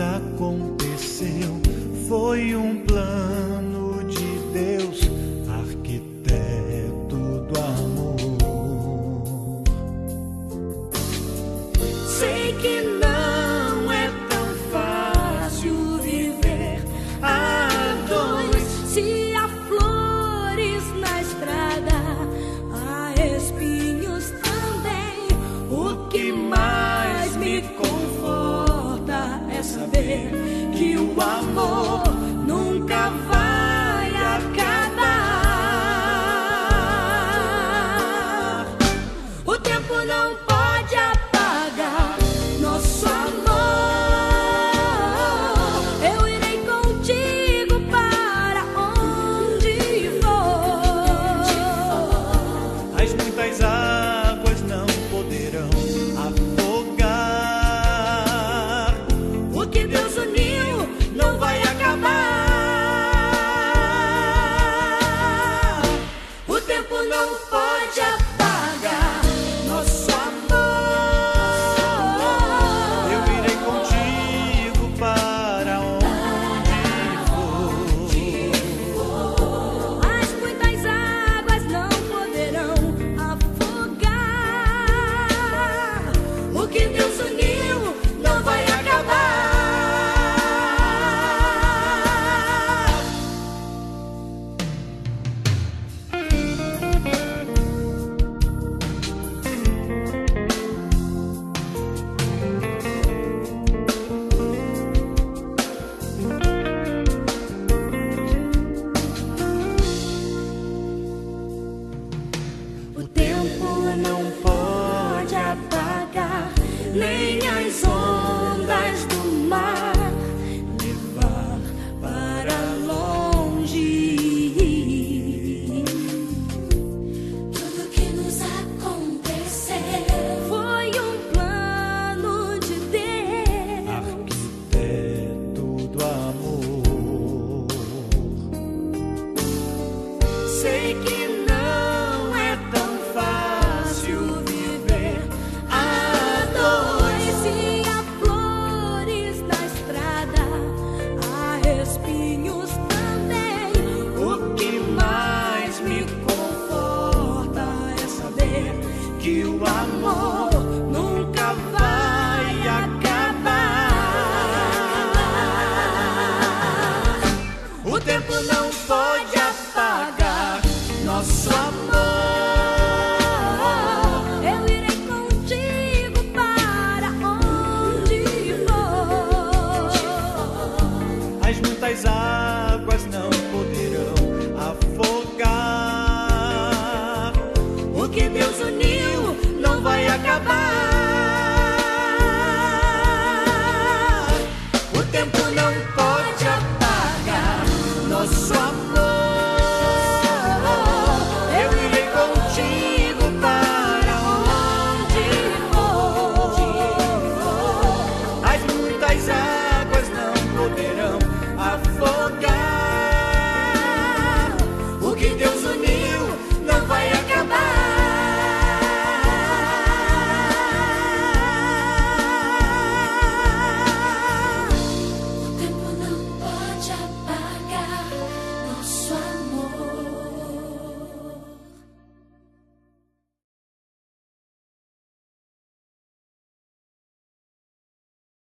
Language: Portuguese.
aconteceu, foi um plano de Deus, arquiteto do amor. Sei que não é tão fácil viver a dois. Se há flores na estrada, há espinhos também. O que mais me conforta é saber que o amor nunca vai acabar. O tempo não pode apagar nosso amor. Eu irei contigo para onde for. As muitas águas não poderão afogar. O que Deus uniu não vai acabar. O tempo não pode apagar nosso amor. Eu irei contigo para onde for. As muitas águas não poderão afogar. O que Deus uniu não vai acabar. O tempo não pode apagar nem as ondas.